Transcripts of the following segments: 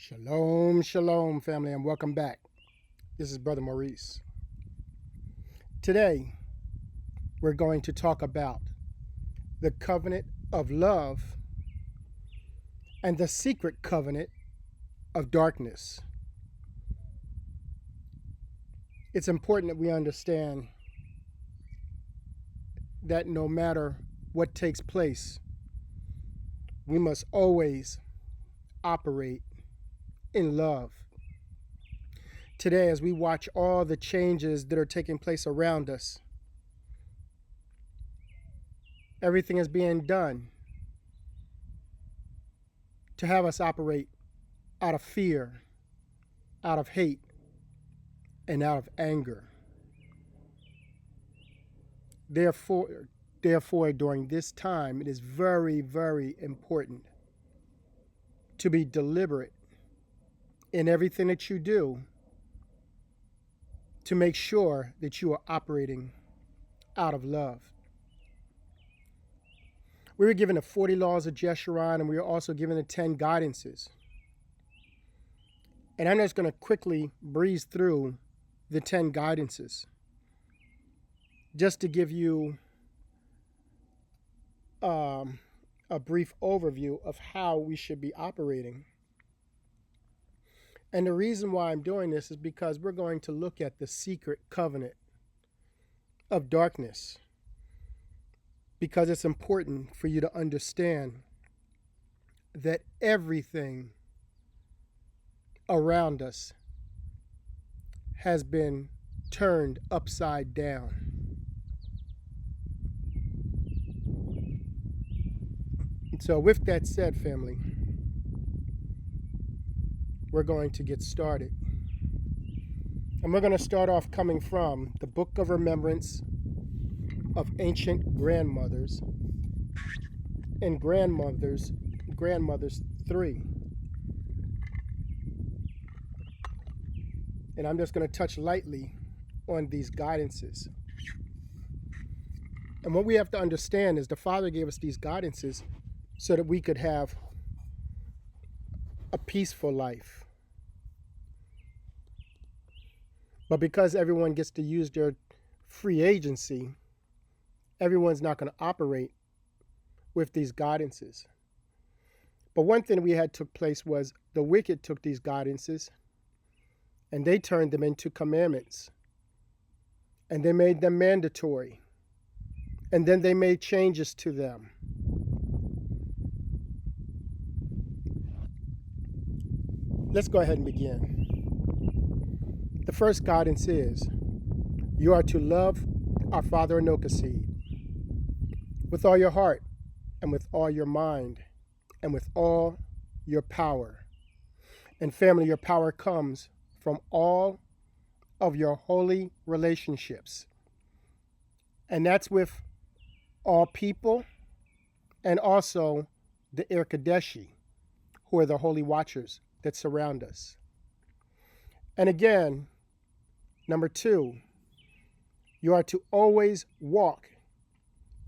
Shalom, shalom, family, and welcome back. This is Brother Maurice. Today, we're going to talk about the covenant of love and the secret covenant of darkness. It's important that we understand that no matter what takes place, we must always operate in love. Today, as we watch all the changes that are taking place around us, everything is being done to have us operate out of fear, out of hate, and out of anger. Therefore, during this time, it is very, very important to be deliberate in everything that you do to make sure that you are operating out of love. We were given the 40 laws of Jeshurun, and we were also given the 10 guidances. And I'm just going to quickly breeze through the 10 guidances just to give you a brief overview of how we should be operating. And the reason why I'm doing this is because we're going to look at the secret covenant of darkness, because it's important for you to understand that everything around us has been turned upside down. And so with that said, family, we're going to get started. And we're going to start off coming from the Book of Remembrance of Ancient Grandmothers and Grandmothers 3. And I'm just going to touch lightly on these guidances. And what we have to understand is the Father gave us these guidances so that we could have a peaceful life. But because everyone gets to use their free agency, everyone's not going to operate with these guidances. But one thing we had took place was the wicked took these guidances and they turned them into commandments. And they made them mandatory. And then they made changes to them. Let's go ahead and begin. The first guidance is, you are to love our Father Anokaseed with all your heart and with all your mind and with all your power. And family, your power comes from all of your holy relationships. And that's with all people and also the Irkadeshi, who are the holy watchers that surround us. And again, number 2, you are to always walk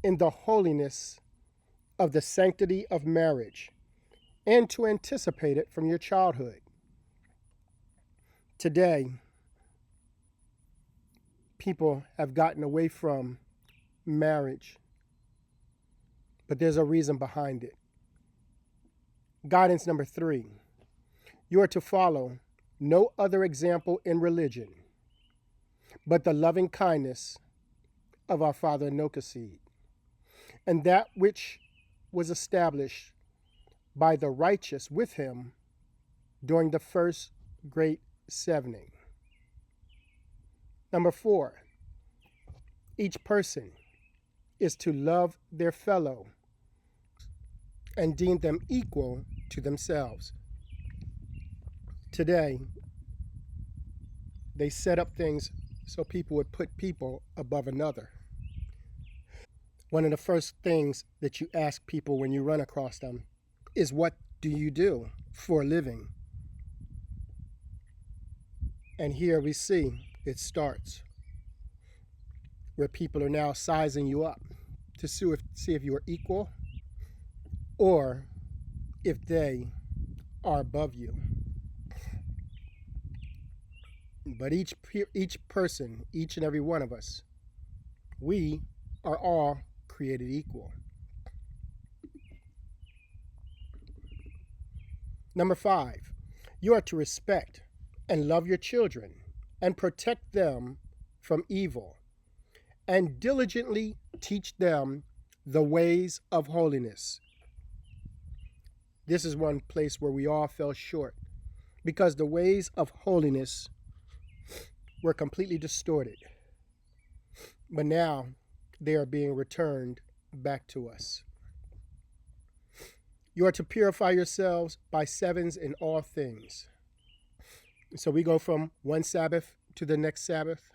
in the holiness of the sanctity of marriage and to anticipate it from your childhood. Today, people have gotten away from marriage, but there's a reason behind it. Guidance number 3, you are to follow no other example in religion but the loving kindness of our Father Anokaseed, and that which was established by the righteous with him during the first great sevening. Number 4, each person is to love their fellow and deem them equal to themselves. Today, they set up things so people would put people above another. One of the first things that you ask people when you run across them is, what do you do for a living? And here we see it starts, where people are now sizing you up to see if you are equal or if they are above you. But each person, each and every one of us, we are all created equal. Number 5, you are to respect and love your children and protect them from evil and diligently teach them the ways of holiness. This is one place where we all fell short because the ways of holiness were completely distorted. But now they are being returned back to us. You are to purify yourselves by sevens in all things. So we go from one Sabbath to the next Sabbath.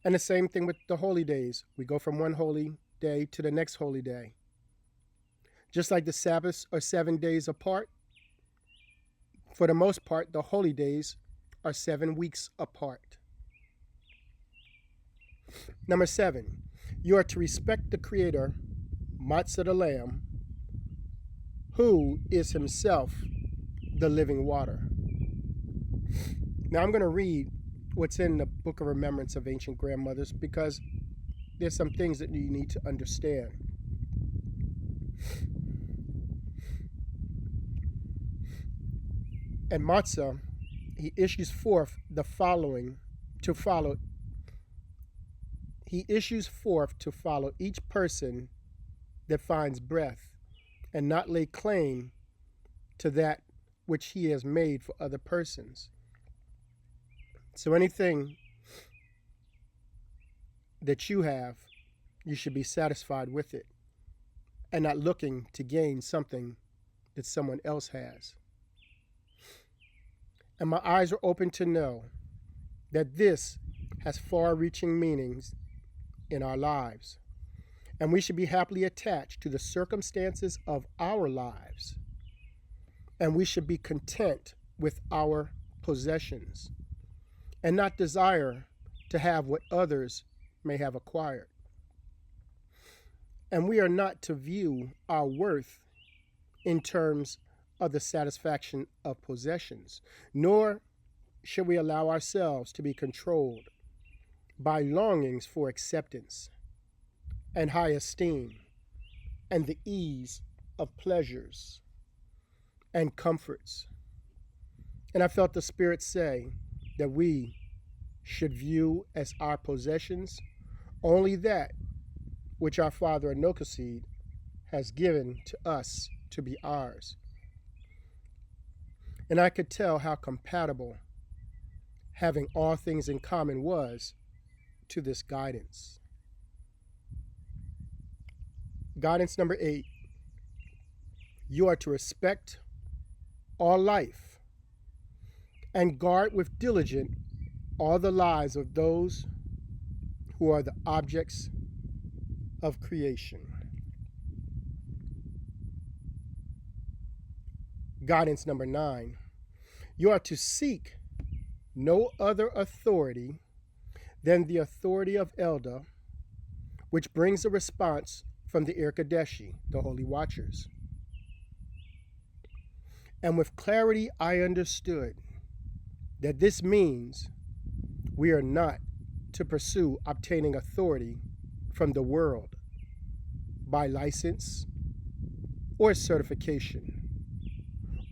And the same thing with the holy days. We go from one holy day to the next holy day. Just like the Sabbaths are 7 days apart, for the most part, the holy days are 7 weeks apart. Number 7, you are to respect the Creator, Matzah the Lamb, who is himself the living water. Now I'm going to read what's in the Book of Remembrance of Ancient Grandmothers because there's some things that you need to understand. And Matzah, he issues forth the following to follow. He issues forth to follow each person that finds breath and not lay claim to that which he has made for other persons. So anything that you have, you should be satisfied with it and not looking to gain something that someone else has. And my eyes are open to know that this has far-reaching meanings in our lives. And we should be happily attached to the circumstances of our lives. And we should be content with our possessions and not desire to have what others may have acquired. And we are not to view our worth in terms of the satisfaction of possessions, nor should we allow ourselves to be controlled by longings for acceptance and high esteem and the ease of pleasures and comforts. And I felt the Spirit say that we should view as our possessions only that which our Father Anokaseed has given to us to be ours. And I could tell how compatible having all things in common was to this guidance. Guidance number 8, you are to respect all life and guard with diligence all the lives of those who are the objects of creation. Guidance number 9, you are to seek no other authority than the authority of Elder, which brings a response from the Irkadeshi, the Holy Watchers. And with clarity I understood that this means we are not to pursue obtaining authority from the world by license or certification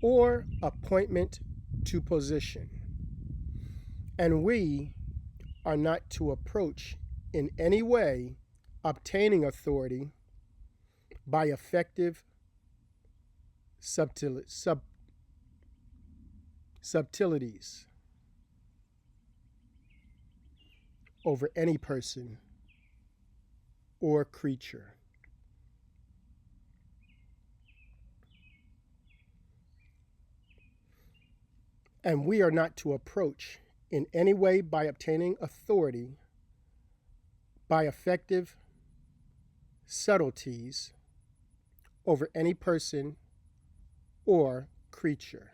or appointment to position. And we are not to approach in any way obtaining authority by effective subtleties over any person or creature. And we are not to approach in any way by obtaining authority by effective subtleties over any person or creature.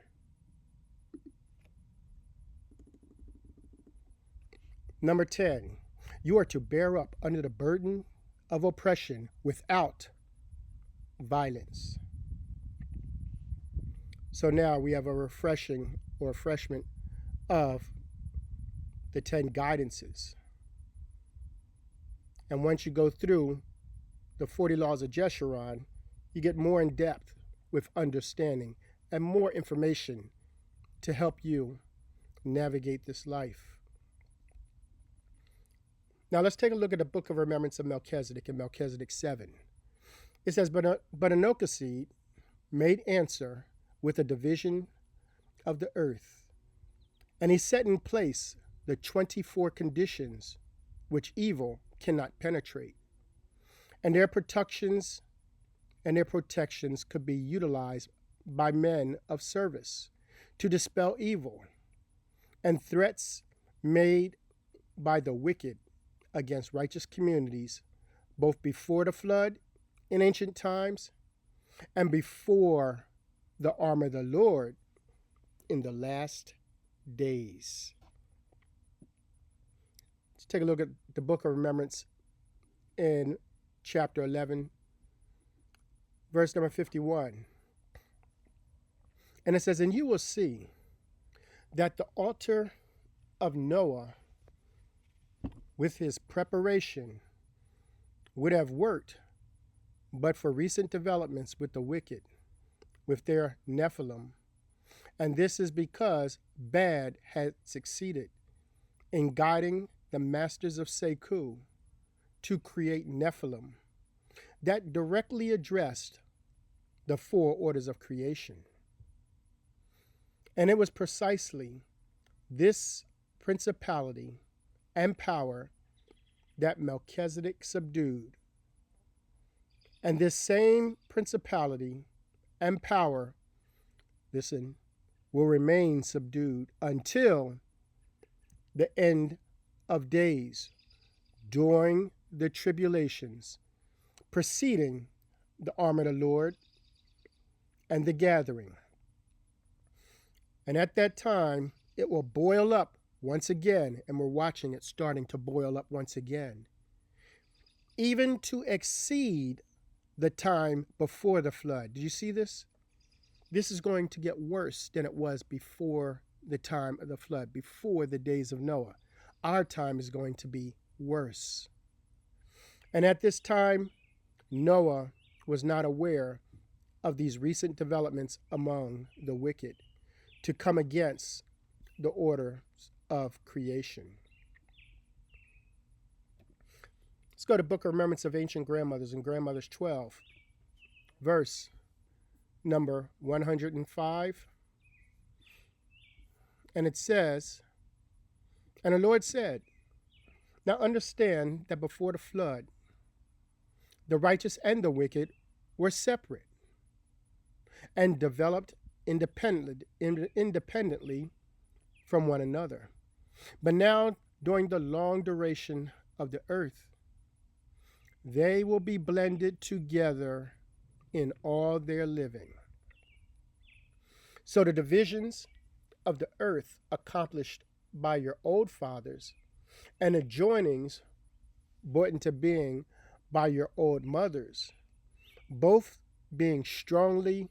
Number 10, you are to bear up under the burden of oppression without violence. So now we have a refreshment of the 10 guidances. And once you go through the 40 laws of Jeshurun, you get more in depth with understanding and more information to help you navigate this life. Now let's take a look at the Book of Remembrance of Melchizedek in Melchizedek 7. It says, but Anochocede made answer with a division of the earth, and he set in place the 24 conditions which evil cannot penetrate, and their protections could be utilized by men of service to dispel evil, and threats made by the wicked against righteous communities, both before the flood in ancient times and before the arm of the Lord in the last days. Let's take a look at the Book of Remembrance in chapter 11, verse number 51. And it says, and you will see that the altar of Noah with his preparation would have worked but for recent developments with the wicked, with their Nephilim. And this is because bad had succeeded in guiding the masters of Seku to create Nephilim that directly addressed the 4 orders of creation. And it was precisely this principality and power that Melchizedek subdued. And this same principality and power, listen, will remain subdued until the end of days, during the tribulations preceding the arm of the Lord and the gathering. And at that time, it will boil up once again, and we're watching it starting to boil up once again, even to exceed the time before the flood. Did you see this? This is going to get worse than it was before the time of the flood, before the days of Noah. Our time is going to be worse. And at this time, Noah was not aware of these recent developments among the wicked to come against the order of creation. Let's go to Book of Remembrance of Ancient Grandmothers in Grandmothers 12, verse number 105. And it says, and the Lord said, now understand that before the flood, the righteous and the wicked were separate and developed independently from one another. But now, during the long duration of the earth, they will be blended together in all their living. So the divisions of the earth accomplished by your old fathers and the joinings brought into being by your old mothers, both being strongly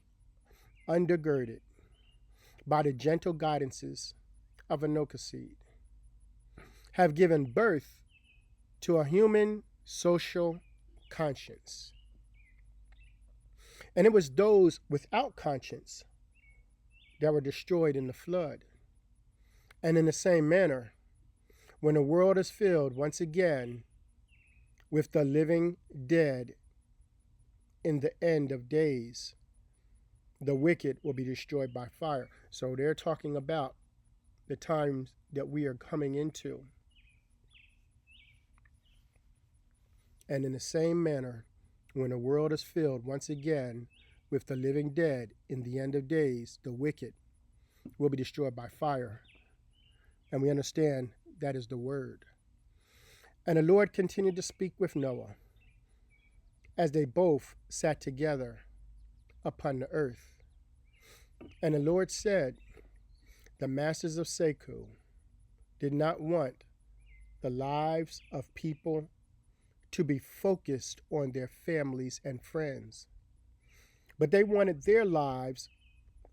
undergirded by the gentle guidances of Anochocede, have given birth to a human social conscience. And it was those without conscience that were destroyed in the flood. And in the same manner, when the world is filled once again with the living dead in the end of days, the wicked will be destroyed by fire. So they're talking about the times that we are coming into. And in the same manner, when the world is filled once again with the living dead in the end of days, the wicked will be destroyed by fire. And we understand that is the word. And the Lord continued to speak with Noah as they both sat together upon the earth. And the Lord said, the masters of Seku did not want the lives of people to be focused on their families and friends, but they wanted their lives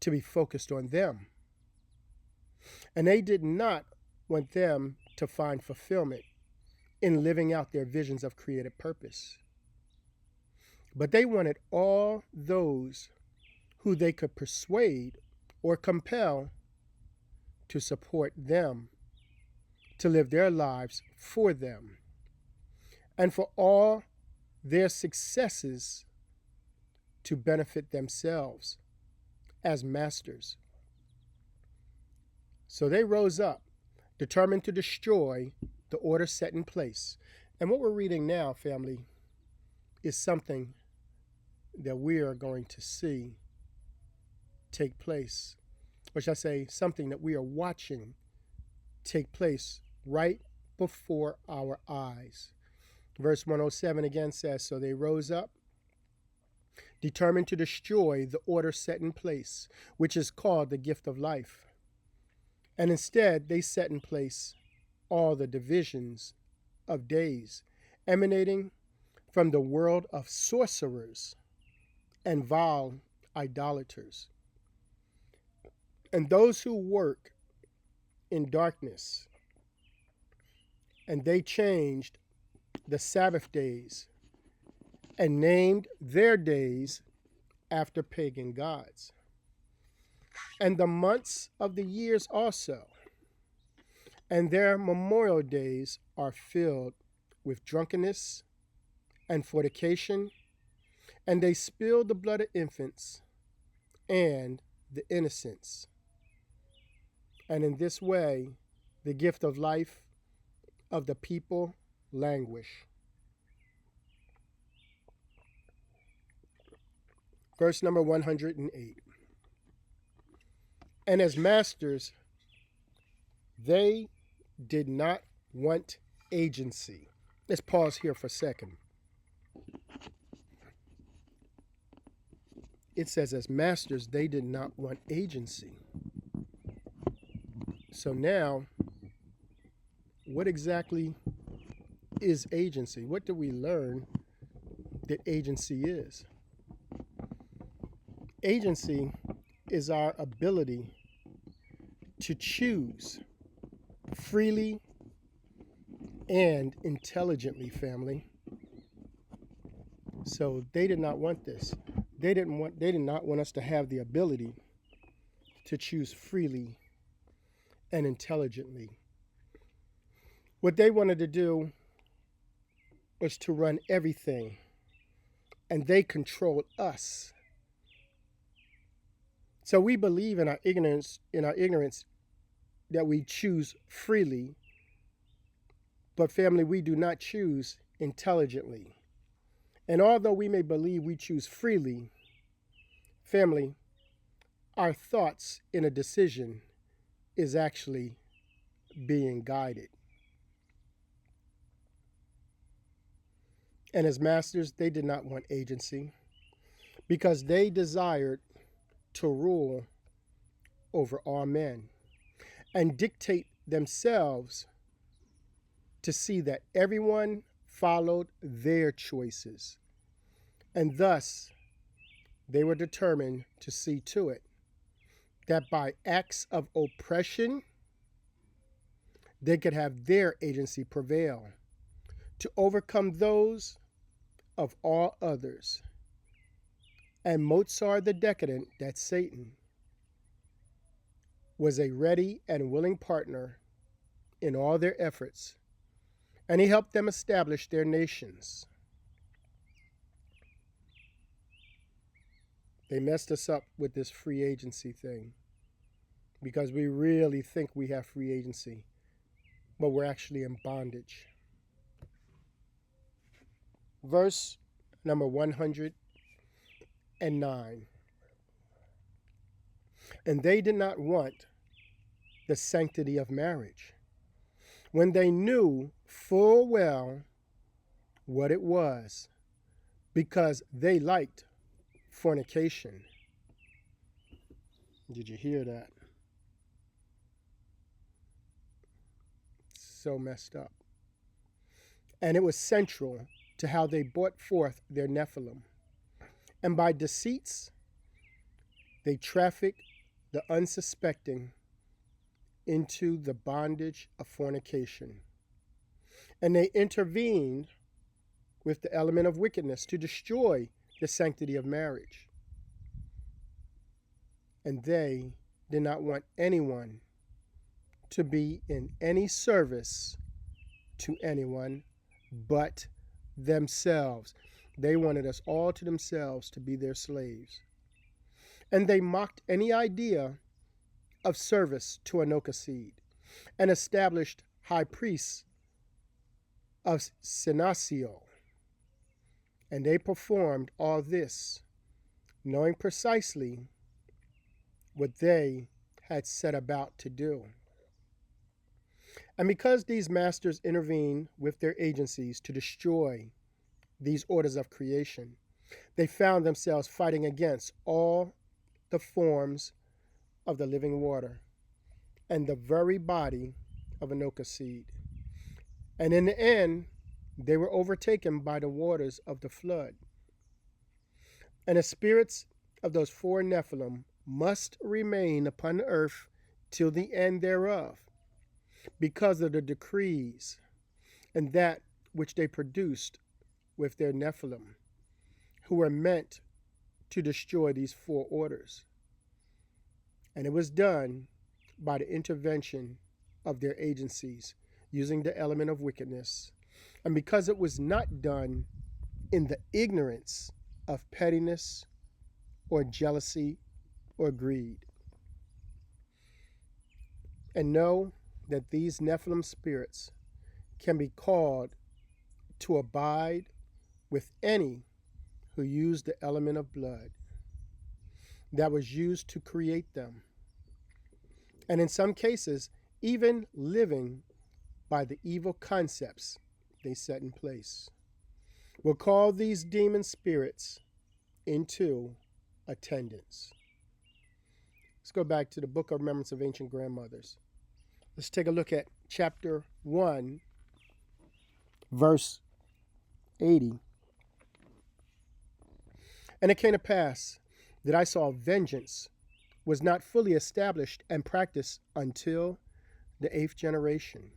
to be focused on them. And they did not want them to find fulfillment in living out their visions of creative purpose. But they wanted all those who they could persuade or compel to support them, to live their lives for them, and for all their successes to benefit themselves as masters. So they rose up, determined to destroy the order set in place. And what we're reading now, family, is something that we are going to see take place, or should I say, something that we are watching take place right before our eyes. Verse 107 again says, so they rose up, determined to destroy the order set in place, which is called the gift of life. And instead, they set in place all the divisions of days, emanating from the world of sorcerers and vile idolaters, and those who work in darkness. And they changed the Sabbath days and named their days after pagan gods, and the months of the years also. And their memorial days are filled with drunkenness and fornication, and they spill the blood of infants and the innocents. And in this way, the gift of life of the people languish. Verse number 108. And as masters, they did not want agency. Let's pause here for a second. It says, as masters, they did not want agency. So now, what exactly is agency? What do we learn that agency is? Agency is our ability to choose freely and intelligently, family. So they did not want this. They did not want us to have the ability to choose freely and intelligently. What they wanted to do was to run everything, and they controlled us. So we believe in our ignorance that we choose freely, but family, we do not choose intelligently. And although we may believe we choose freely, family, our thoughts in a decision is actually being guided. And as masters, they did not want agency because they desired to rule over all men and dictate themselves to see that everyone followed their choices. And thus, they were determined to see to it that by acts of oppression, they could have their agency prevail to overcome those of all others. And Mozart the Decadent, that's Satan, was a ready and willing partner in all their efforts, and he helped them establish their nations. They messed us up with this free agency thing because we really think we have free agency, but we're actually in bondage. Verse number 109. And they did not want the sanctity of marriage when they knew full well what it was, because they liked fornication. Did you hear that? So messed up. And it was central to how they brought forth their Nephilim. And by deceits, they trafficked the unsuspecting into the bondage of fornication. And they intervened with the element of wickedness to destroy the sanctity of marriage. And they did not want anyone to be in any service to anyone but themselves. They wanted us all to themselves to be their slaves. And they mocked any idea of service to Anoka seed and established high priests of Senasio. And they performed all this, knowing precisely what they had set about to do. And because these masters intervened with their agencies to destroy these orders of creation, they found themselves fighting against all the forms of the living water and the very body of Anoka seed. And in the end, they were overtaken by the waters of the flood. And the spirits of those four Nephilim must remain upon the earth till the end thereof, because of the decrees and that which they produced with their Nephilim, who were meant to destroy these four orders. And it was done by the intervention of their agencies, using the element of wickedness. And because it was not done in the ignorance of pettiness or jealousy or greed. And know that these Nephilim spirits can be called to abide with any who used the element of blood that was used to create them, and in some cases, even living by the evil concepts they set in place. We'll call these demon spirits into attendance. Let's go back to the Book of Remembrance of Ancient Grandmothers. Let's take a look at chapter 1, verse 80. And it came to pass that I saw vengeance was not fully established and practiced until the 8th generation.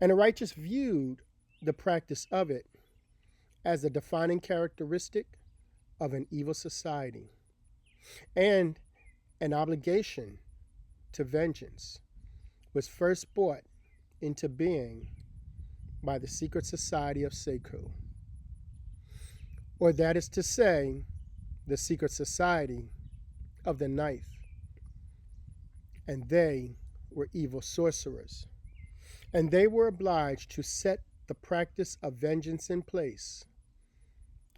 And the righteous viewed the practice of it as a defining characteristic of an evil society and an obligation to vengeance was first brought into being by the secret society of Seku, or that is to say, the secret society of the ninth, and they were evil sorcerers, and they were obliged to set the practice of vengeance in place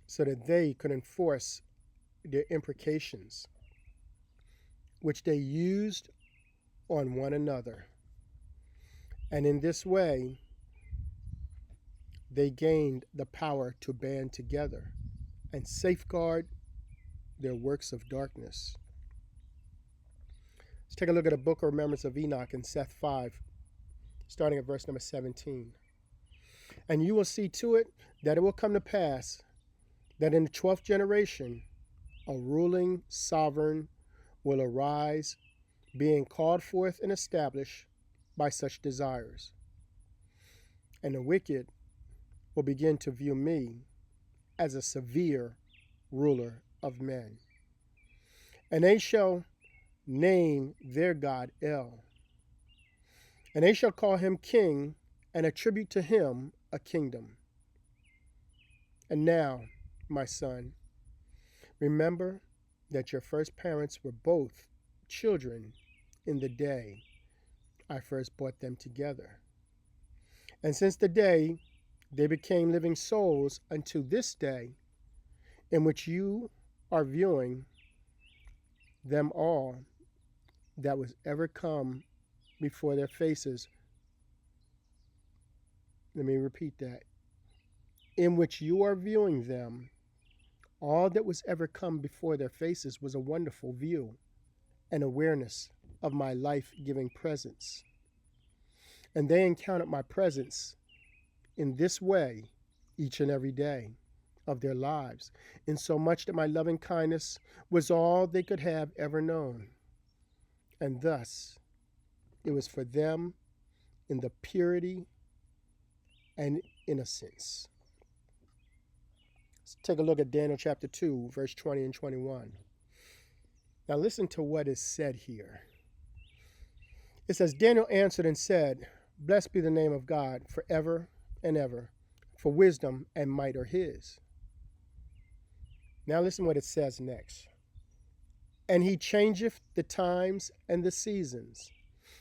so that they could enforce their imprecations, which they used on one another. And in this way, they gained the power to band together and safeguard their works of darkness. Let's take a look at the Book of Remembrance of Enoch in Seth 5, starting at verse number 17. And you will see to it that it will come to pass that in the 12th generation, a ruling sovereign will arise, being called forth and established by such desires. And the wicked will begin to view me as a severe ruler of men. And they shall name their god El. And they shall call him king and attribute to him a kingdom. And now, my son, remember that your first parents were both children in the day I first brought them together. And since the day they became living souls unto this day, in which you are viewing them all that was ever come before their faces. Let me repeat that. In which you are viewing them, all that was ever come before their faces was a wonderful view and awareness of my life-giving presence. And they encountered my presence in this way each and every day of their lives, in so much that my loving kindness was all they could have ever known. And thus, It was for them in the purity and innocence. Let's take a look at Daniel chapter 2, verse 20 and 21. Now listen to what is said here. It says, Daniel answered and said, Blessed be the name of God forever and ever, for wisdom and might are his. Now listen what it says next. And he changeth the times and the seasons.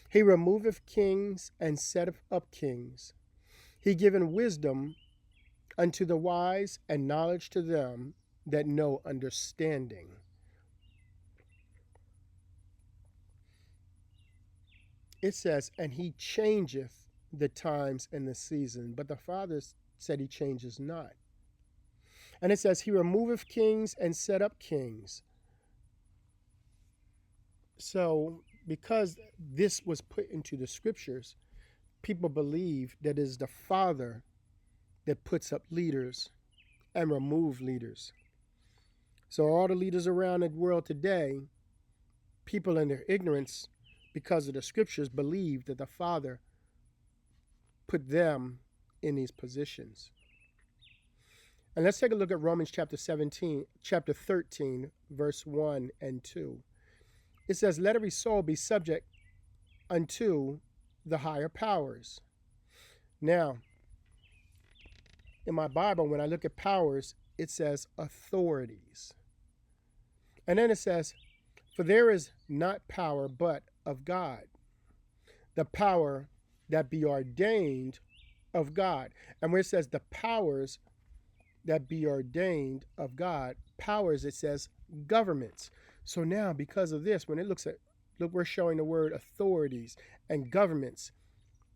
He removeth kings and setteth up kings. He giveth wisdom unto the wise and knowledge to them that know understanding. It says, and he changeth the times and the season. But the Father said he changes not. And it says, he removeth kings and set up kings. So, because this was put into the scriptures, people believe that it is the Father that puts up leaders and remove leaders. So all the leaders around the world today, people in their ignorance, because of the scriptures, believe that the Father put them in these positions. And let's take a look at Romans chapter 13, verse 1 and 2. It says, let every soul be subject unto the higher powers. Now, in my Bible, when I look at powers, it says authorities. And then it says, for there is not power but of God, the power that be ordained of God. And where it says the powers that be ordained of God, powers, it says governments. So now, because of this, when it look, we're showing the word authorities and governments.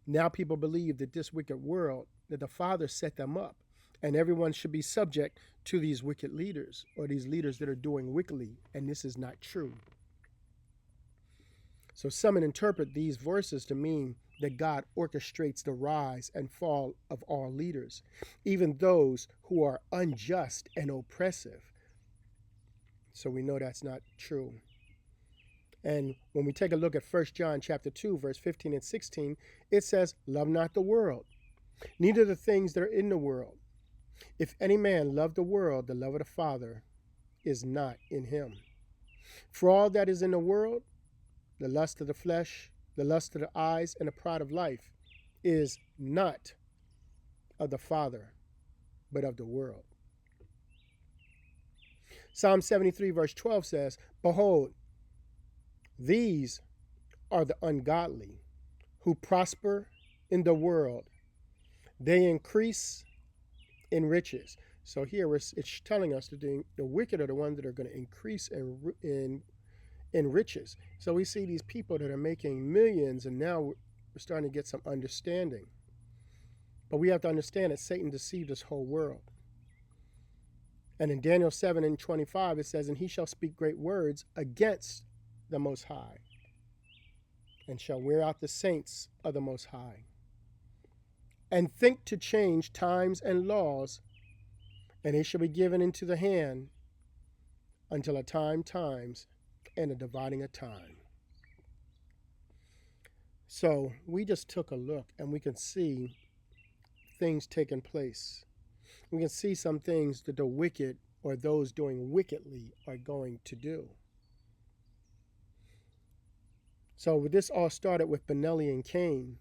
Now people believe that this wicked world, that the Father set them up, and everyone should be subject to these wicked leaders, or these leaders that are doing wickedly, and this is not true. So some interpret these verses to mean that God orchestrates the rise and fall of all leaders, even those who are unjust and oppressive. So we know that's not true. And when we take a look at 1 John chapter 2, verse 15 and 16, it says, love not the world, neither the things that are in the world. If any man love the world, the love of the Father is not in him. For all that is in the world, the lust of the flesh, the lust of the eyes, and the pride of life, is not of the Father, but of the world. Psalm 73, verse 12 says, behold, these are the ungodly who prosper in the world. They increase in riches. So here it's telling us that the wicked are the ones that are going to increase in riches. So we see these people that are making millions, and now we're starting to get some understanding. But we have to understand that Satan deceived this whole world. And in Daniel 7 and 25, it says, and he shall speak great words against the Most High, and shall wear out the saints of the Most High, and think to change times and laws, and they shall be given into the hand until a times, and a dividing of time. So we just took a look, and we can see things taking place. We can see some things that the wicked, or those doing wickedly, are going to do. So this all started with Benelli and Cain.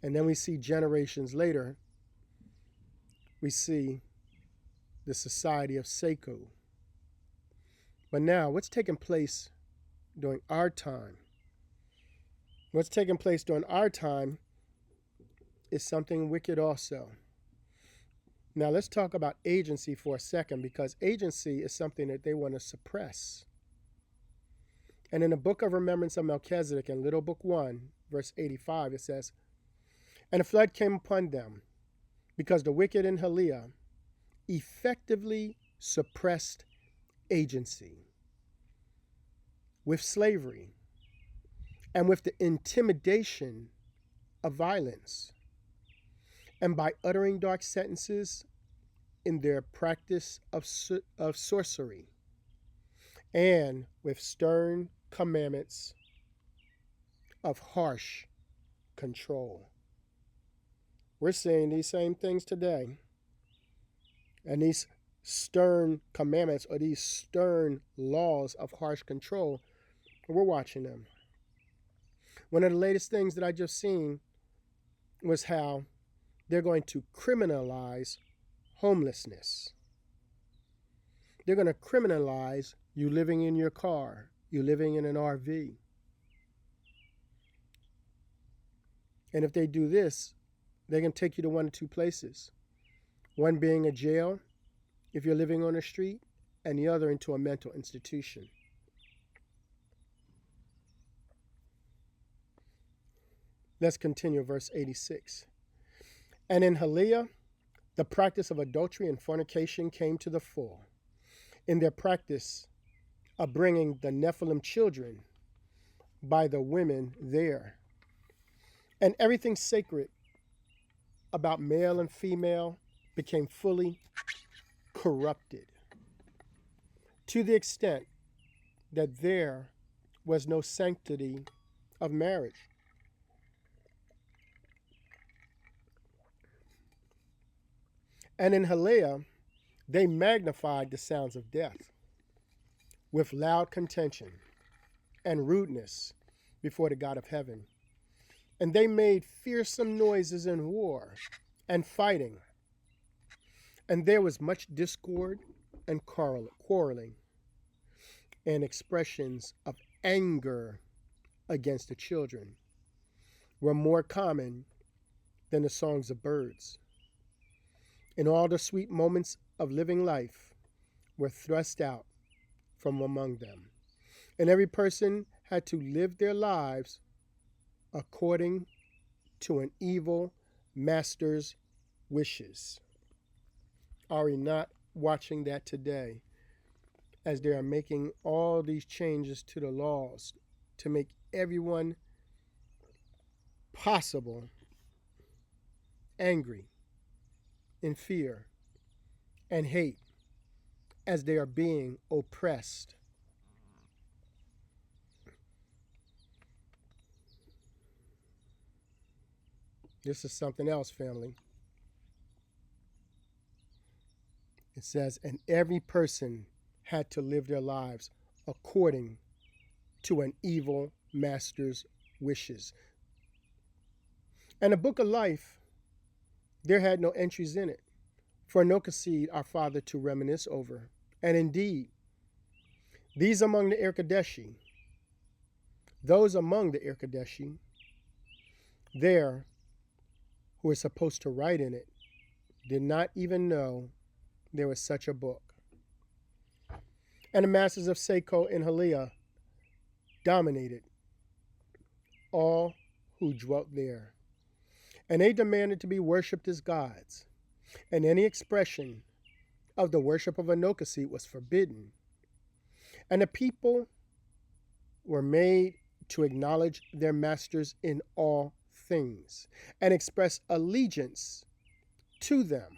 And then we see generations later, we see the society of Seku. But now, what's taking place during our time? What's taking place during our time is something wicked also. Now, let's talk about agency for a second, because agency is something that they want to suppress. And in the book of Remembrance of Melchizedek, in Little Book 1, verse 85, it says, and a flood came upon them, because the wicked in Helliah effectively suppressed agency with slavery and with the intimidation of violence, and by uttering dark sentences in their practice of sorcery, and with stern commandments of harsh control. We're seeing these same things today. And these stern commandments or these stern laws of harsh control, we're watching them. One of the latest things that I just seen was how they're going to criminalize homelessness. They're going to criminalize you living in your car, you living in an RV. And if they do this, they can take you to one of two places. One being a jail, if you're living on the street, and the other into a mental institution. Let's continue verse 86. And in Haliah, the practice of adultery and fornication came to the full, in their practice of bringing the Nephilim children by the women there. And everything sacred about male and female became fully corrupted, to the extent that there was no sanctity of marriage. And in Haliah, they magnified the sounds of death with loud contention and rudeness before the God of heaven. And they made fearsome noises in war and fighting. And there was much discord and quarreling, and expressions of anger against the children were more common than the songs of birds. And all the sweet moments of living life were thrust out from among them. And every person had to live their lives according to an evil master's wishes. Are we not watching that today as they are making all these changes to the laws to make everyone possible angry, in fear, and hate as they are being oppressed? This is something else, family. It says, and every person had to live their lives according to an evil master's wishes. And the book of life, there had no entries in it for no seed our father to reminisce over. And indeed, these among the Irkadeshi, those among the Irkadeshi, there who were supposed to write in it, did not even know there was such a book. And the masters of Seiko and Haliah dominated all who dwelt there. And they demanded to be worshipped as gods. And any expression of the worship of Anokasi was forbidden. And the people were made to acknowledge their masters in all things and express allegiance to them,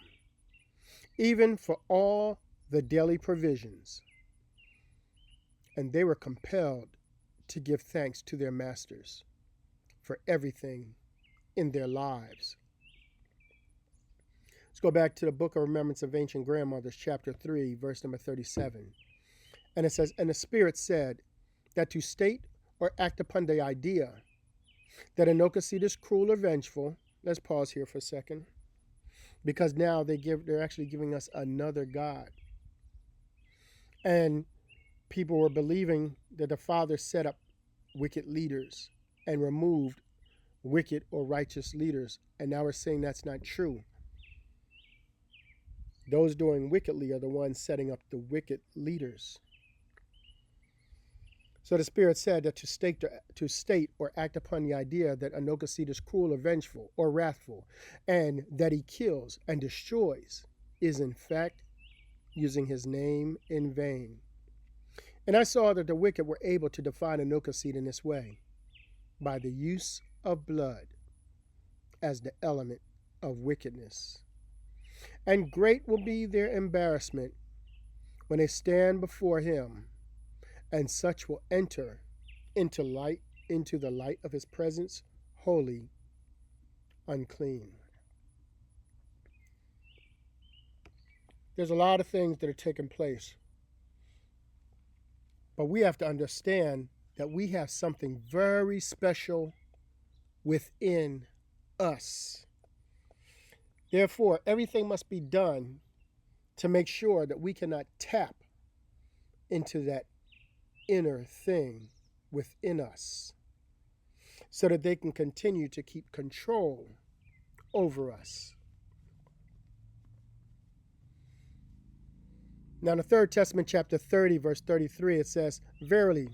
even for all the daily provisions. And they were compelled to give thanks to their masters for everything in their lives. Let's go back to the Book of Remembrance of Ancient Grandmothers, chapter 3, verse number 37. And it says, and the Spirit said that to state or act upon the idea that Anokasi is cruel or vengeful. Let's pause here for a second, because now they're actually giving us another God. And people were believing that the Father set up wicked leaders and removed wicked or righteous leaders. And now we're saying that's not true. Those doing wickedly are the ones setting up the wicked leaders. So the Spirit said that to state or act upon the idea that Anokasi is cruel or vengeful or wrathful, and that he kills and destroys, is in fact using his name in vain. And I saw that the wicked were able to define Anokasi in this way, by the use of blood as the element of wickedness. And great will be their embarrassment when they stand before him, and such will enter into light into the light of his presence, holy, unclean. There's a lot of things that are taking place, but we have to understand that we have something very special within us. Therefore, everything must be done to make sure that we cannot tap into that inner thing within us so that they can continue to keep control over us. Now, in the Third Testament, chapter 30, verse 33, it says, "Verily,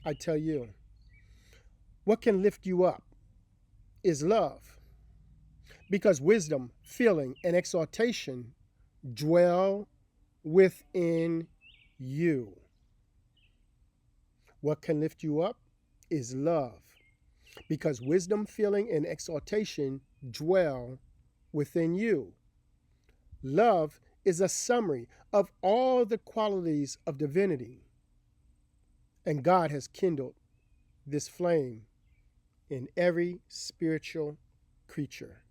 I tell you, what can lift you up is love, because wisdom, feeling, and exaltation dwell within you." What can lift you up is love, because wisdom, feeling, and exaltation dwell within you. Love is a summary of all the qualities of divinity, and God has kindled this flame in every spiritual creature.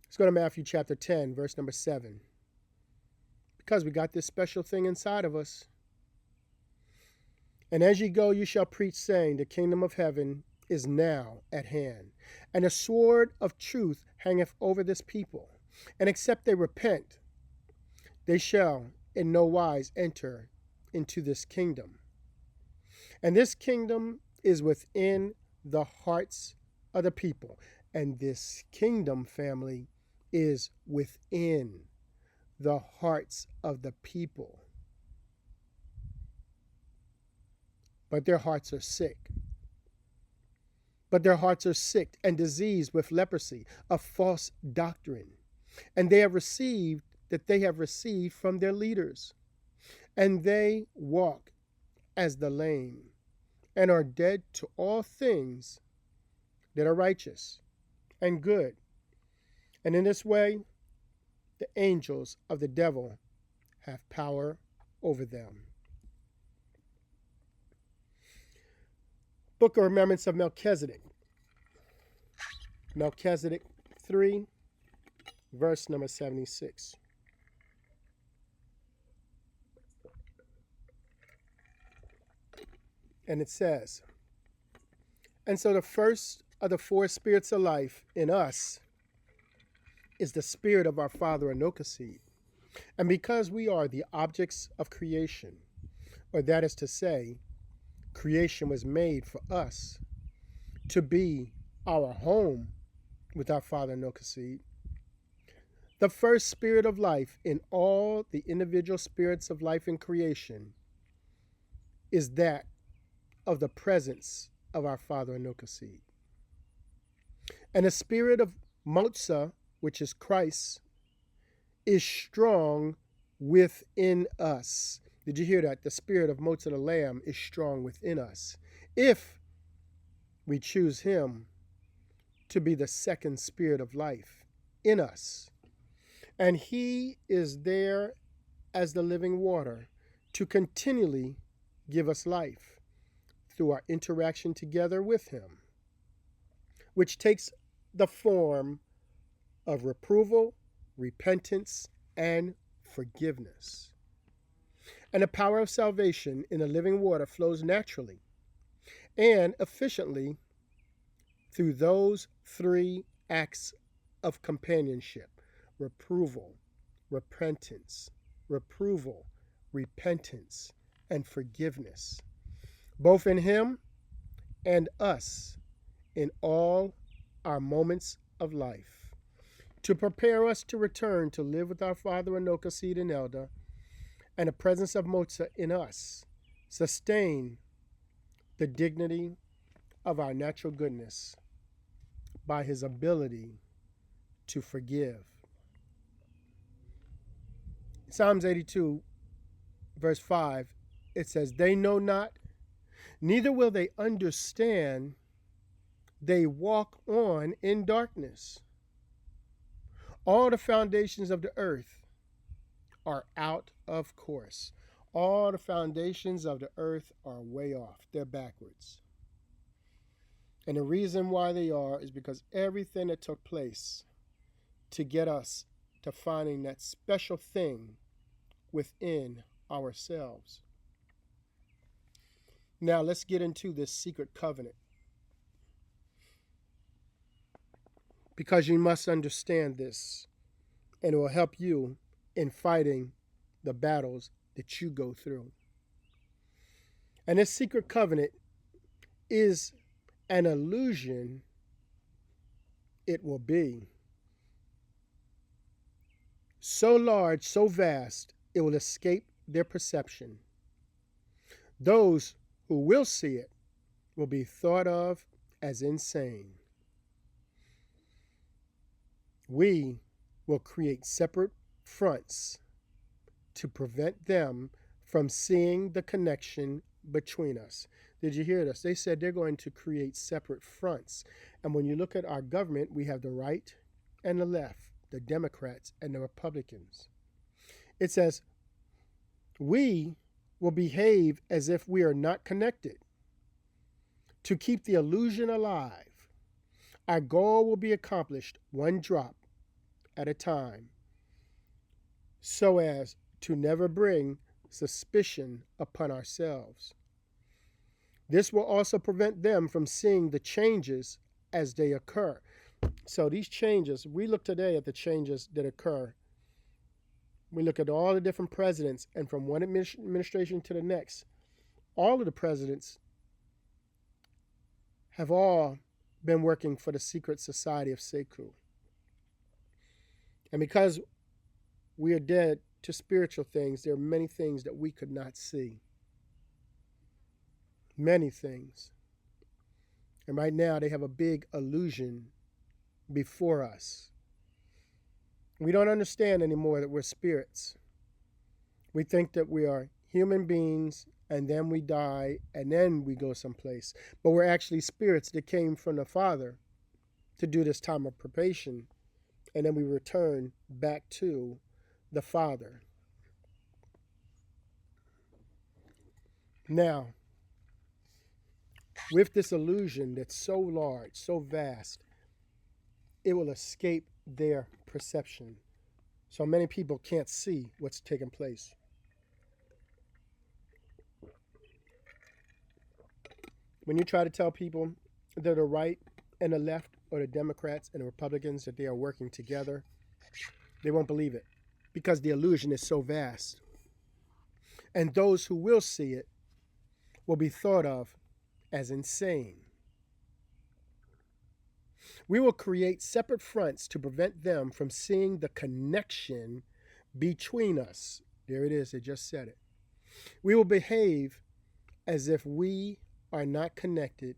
Let's go to Matthew chapter 10, verse number 7. Because we got this special thing inside of us. "And as ye go, you shall preach, saying, the kingdom of heaven is now at hand. And a sword of truth hangeth over this people. And except they repent, they shall in no wise enter into this kingdom. And this kingdom is within the hearts of the people." And this kingdom, family, is within the hearts of the people. But their hearts are sick. But their hearts are sick and diseased with leprosy of false doctrine. And they have received from their leaders. And they walk as the lame, and are dead to all things that are righteous and good. And in this way, the angels of the devil have power over them. Book of Remembrance of Melchizedek. Melchizedek 3, verse number 76. And it says, "And so the first of the four spirits of life in us is the spirit of our father Anokaseed. And because we are the objects of creation, or that is to say, creation was made for us to be our home with our father Anokaseed, the first spirit of life in all the individual spirits of life in creation is that of the presence of our father Anokaseed. And the spirit of Motsa, which is Christ, is strong within us." Did you hear that? The spirit of Motsa the Lamb is strong within us, if we choose him to be the second spirit of life in us. And he is there as the living water to continually give us life through our interaction together with him, which takes the form of reproval, repentance, and forgiveness. And the power of salvation in the living water flows naturally and efficiently through those three acts of companionship: reproval, repentance, and forgiveness, both in him and us in all our moments of life, to prepare us to return to live with our father Anokaseed and Elder, and the presence of Motsa in us sustain the dignity of our natural goodness by his ability to forgive. Psalms 82, verse 5, it says, "They know not, neither will they understand. They walk on in darkness. All the foundations of the earth are out of course. All the foundations of the earth are way off. They're backwards. And the reason why they are is because everything that took place to get us to finding that special thing within ourselves. Now let's get into this secret covenant. Because you must understand this, and it will help you in fighting the battles that you go through. And this secret covenant is an illusion, it will be. So large, so vast, it will escape their perception. Those who will see it will be thought of as insane. We will create separate fronts to prevent them from seeing the connection between us. Did you hear this? They said they're going to create separate fronts. And when you look at our government, we have the right and the left, the Democrats and the Republicans. It says, we will behave as if we are not connected to keep the illusion alive. Our goal will be accomplished one drop at a time so as to never bring suspicion upon ourselves. This will also prevent them from seeing the changes as they occur. So these changes, we look today at the changes that occur. We look at all the different presidents, and from one administration to the next, all of the presidents have all been working for the secret society of Seku. And because we are dead to spiritual things, there are many things that we could not see. Many things. And right now they have a big illusion before us. We don't understand anymore that we're spirits. We think that we are human beings and then we die and then we go someplace. But we're actually spirits that came from the Father to do this time of probation, and then we return back to the Father. Now, with this illusion that's so large, so vast, it will escape their perception. So many people can't see what's taking place. When you try to tell people that the right and the left, or the Democrats and the Republicans, that they are working together, they won't believe it because the illusion is so vast. And those who will see it will be thought of as insane. We will create separate fronts to prevent them from seeing the connection between us. There it is, they just said it. We will behave as if we are not connected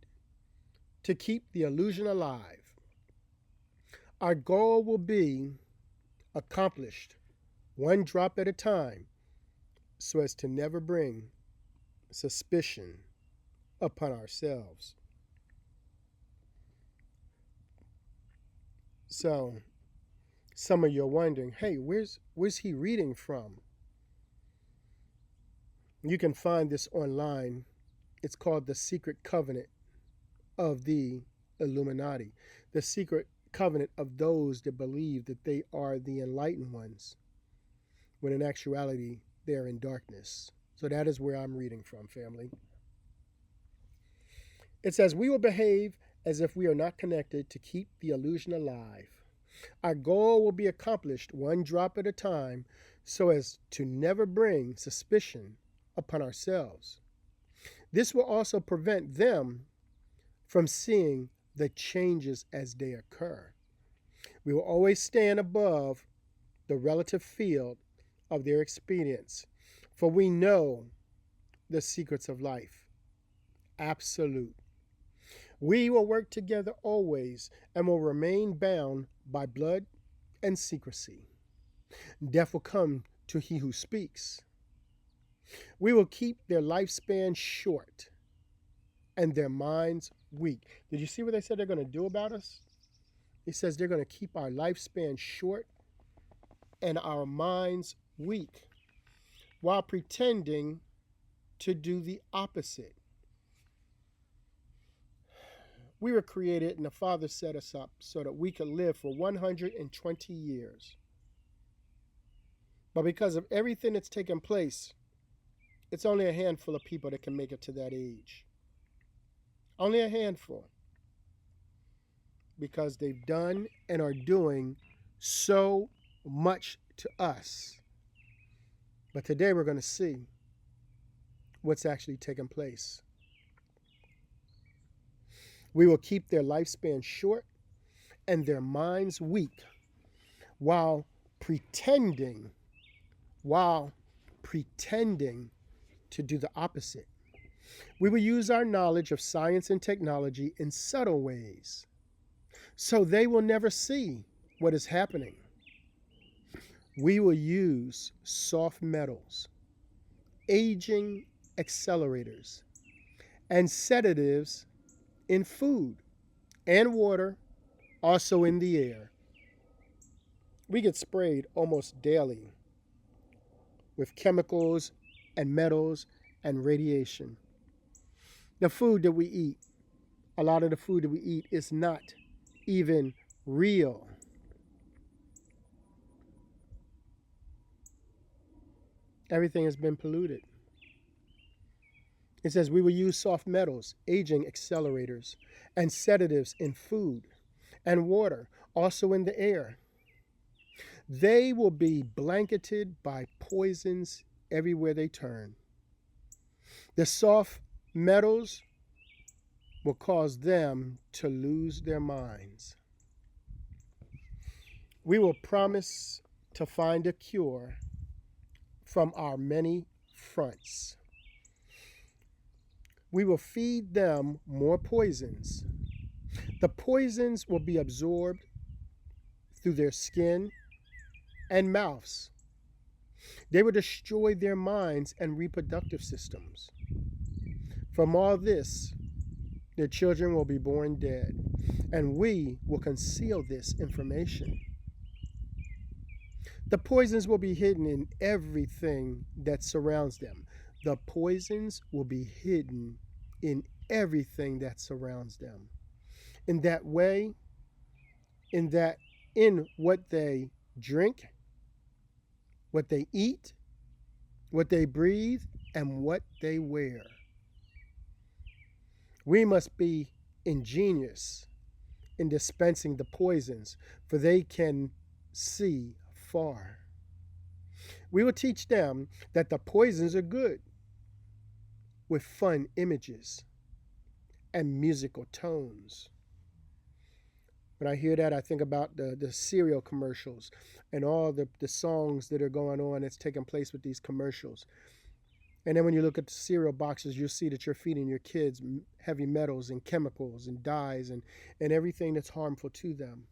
to keep the illusion alive. Our goal will be accomplished one drop at a time so as to never bring suspicion upon ourselves. So, some of you are wondering, hey, where's he reading from? You can find this online. It's called The Secret Covenant of the Illuminati. The secret covenant of those that believe that they are the enlightened ones, when in actuality, they're in darkness. So that is where I'm reading from, family. It says, we will behave as if we are not connected to keep the illusion alive. Our goal will be accomplished one drop at a time so as to never bring suspicion upon ourselves. This will also prevent them from seeing the changes as they occur. We will always stand above the relative field of their experience, for we know the secrets of life. Absolute. We will work together always and will remain bound by blood and secrecy. Death will come to he who speaks. We will keep their lifespan short and their minds weak. Did you see what they said they're going to do about us? It says they're going to keep our lifespan short and our minds weak. while pretending to do the opposite. We were created and the Father set us up so that we could live for 120 years. But because of everything that's taken place, it's only a handful of people that can make it to that age. Only a handful. Because they've done and are doing so much to us. But today we're going to see what's actually taking place. We will keep their lifespan short and their minds weak while pretending to do the opposite. We will use our knowledge of science and technology in subtle ways, so they will never see what is happening. We will use soft metals, aging accelerators, and sedatives in food and water, also in the air. We get sprayed almost daily with chemicals and metals and radiation. The food that we eat, a lot of the food that we eat is not even real. Everything has been polluted. It says we will use soft metals, aging accelerators, and sedatives in food and water, also in the air. They will be blanketed by poisons everywhere they turn. The soft metals will cause them to lose their minds. We will promise to find a cure from our many fronts. We will feed them more poisons. The poisons will be absorbed through their skin and mouths. They will destroy their minds and reproductive systems. From all this, their children will be born dead, and we will conceal this information. The poisons will be hidden in everything that surrounds them. The poisons will be hidden in everything that surrounds them. In that way, in what they drink, what they eat, what they breathe, and what they wear. We must be ingenious in dispensing the poisons, for they can see far. We will teach them that the poisons are good, with fun images and musical tones. When I hear that, I think about the cereal commercials and all the songs that are going on that's taking place with these commercials. And then when you look at the cereal boxes, you'll see that you're feeding your kids heavy metals and chemicals and dyes and everything that's harmful to them.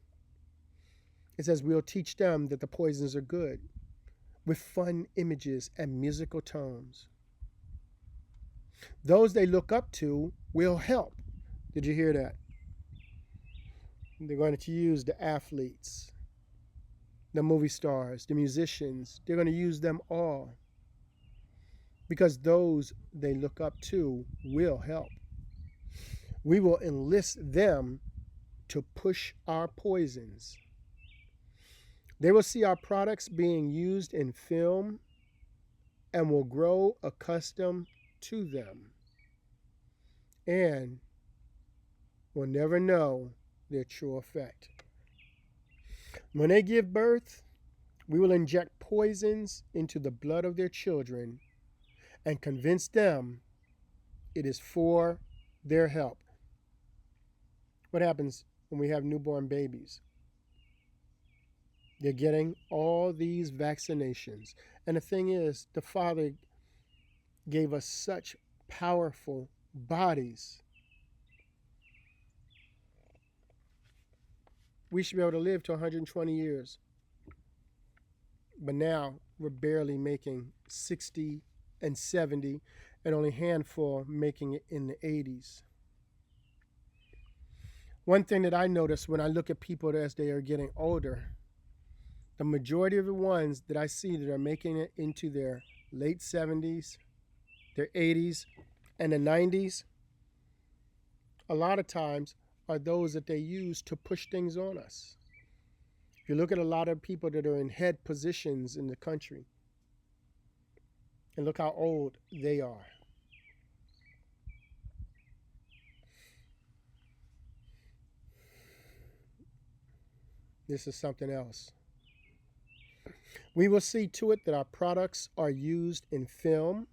It says we'll teach them that the poisons are good, with fun images and musical tones. Those they look up to will help. Did you hear that? They're going to use the athletes, the movie stars, the musicians. They're going to use them all, because those they look up to will help. We will enlist them to push our poisons. They will see our products being used in film and will grow accustomed to them, and will never know their true effect. When they give birth, we will inject poisons into the blood of their children and convince them it is for their help. What happens when we have newborn babies? They're getting all these vaccinations. And the thing is, the Father gave us such powerful bodies. We should be able to live to 120 years. But now we're barely making 60 and 70, and only a handful making it in the 80s. One thing that I notice when I look at people as they are getting older, the majority of the ones that I see that are making it into their late 70s, their 80s, and the 90s, a lot of times are those that they use to push things on us. If you look at a lot of people that are in head positions in the country, and look how old they are. This is something else. We will see to it that our products are used in film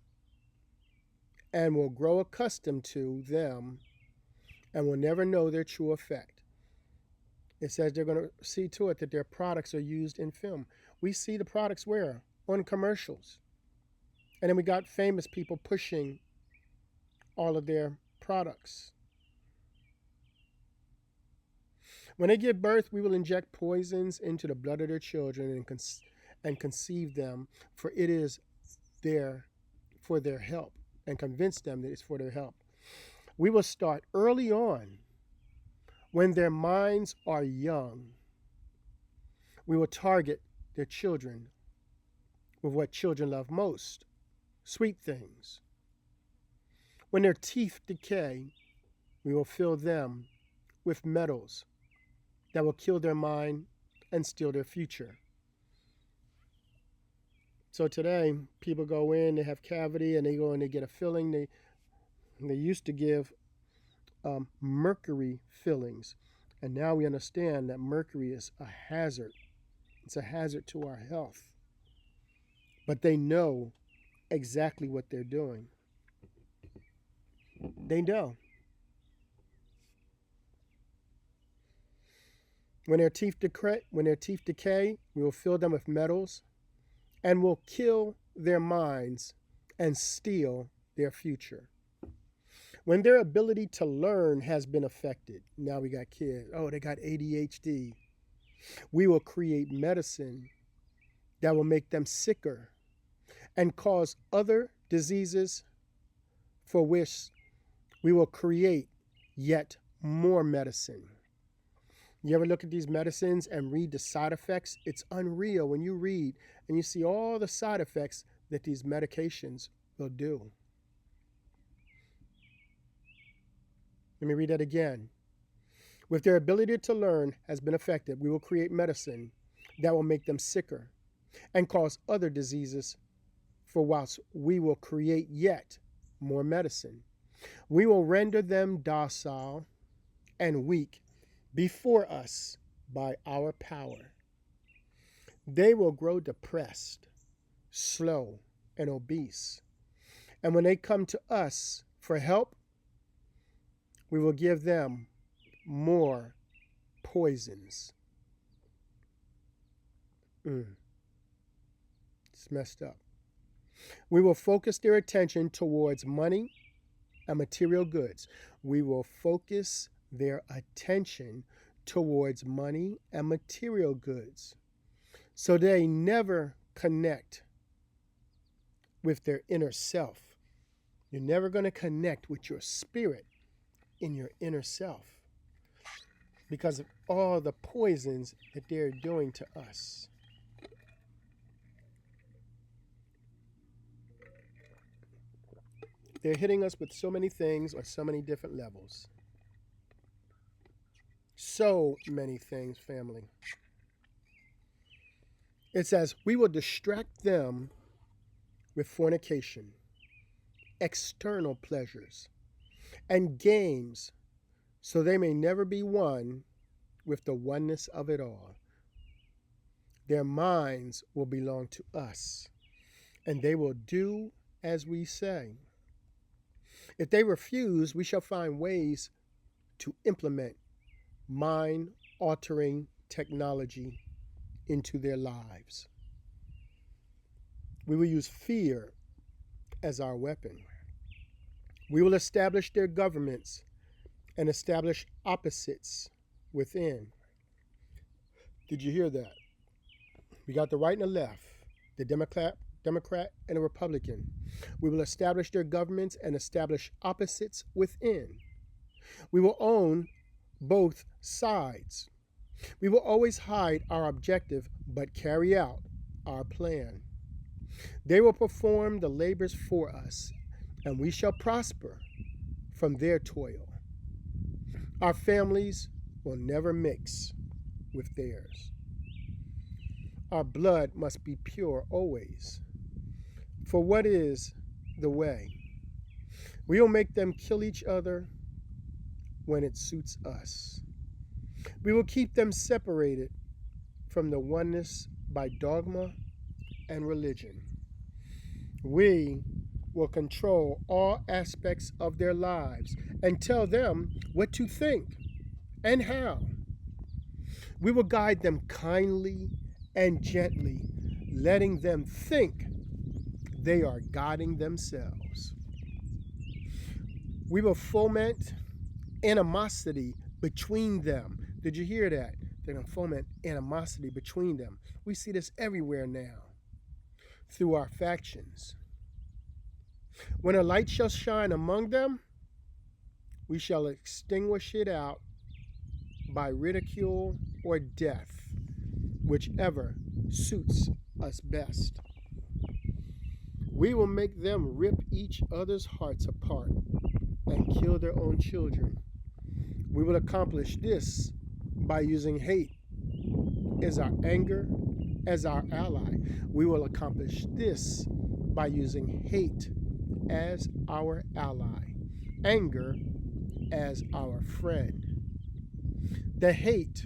and will grow accustomed to them and will never know their true effect. It says they're going to see to it that their products are used in film. We see the products where? On commercials. And then we got famous people pushing all of their products. When they give birth, we will inject poisons into the blood of their children and conceive them, for it is for their help, and convince them that it's for their help. We will start early on when their minds are young. We will target their children with what children love most, sweet things. When their teeth decay, we will fill them with metals that will kill their mind and steal their future. So today, people go in, they have cavity, and they go in, they get a filling. They used to give mercury fillings, and now we understand that mercury is a hazard. It's a hazard to our health. But they know exactly what they're doing. They know. When their teeth decay, we will fill them with metals and will kill their minds and steal their future. When their ability to learn has been affected, now we got kids, they got ADHD. We will create medicine that will make them sicker and cause other diseases for which we will create yet more medicine. You ever look at these medicines and read the side effects? It's unreal when you read and you see all the side effects that these medications will do. Let me read that again. With their ability to learn has been affected, we will create medicine that will make them sicker and cause other diseases, for whilst we will create yet more medicine. We will render them docile and weak before us by our power. They will grow depressed, slow, and obese. And when they come to us for help, we will give them more poisons. It's messed up. We will focus their attention towards money and material goods. We will focus their attention towards money and material goods, so they never connect with their inner self. You're never going to connect with your spirit in your inner self because of all the poisons that they're doing to us. They're hitting us with so many things on so many different levels. So many things, family. It says, we will distract them with fornication, external pleasures, and games, so they may never be one with the oneness of it all. Their minds will belong to us, and they will do as we say. If they refuse, we shall find ways to implement mind-altering technology into their lives. We will use fear as our weapon. We will establish their governments and establish opposites within. Did you hear that? We got the right and the left, the Democrat and the Republican. We will establish their governments and establish opposites within. We will own both sides. We will always hide our objective but carry out our plan. They will perform the labors for us, and we shall prosper from their toil. Our families will never mix with theirs. Our blood must be pure always. For what is the way? We will make them kill each other when it suits us. We will keep them separated from the oneness by dogma and religion. We will control all aspects of their lives and tell them what to think and how. We will guide them kindly and gently, letting them think they are guiding themselves. We will foment animosity between them. Did you hear that? They're going to foment animosity between them. We see this everywhere now through our factions. When a light shall shine among them, we shall extinguish it out by ridicule or death, whichever suits us best. We will make them rip each other's hearts apart and kill their own children. We will accomplish this by using hate as our anger as our ally. We will accomplish this by using hate as our ally, anger as our friend. The hate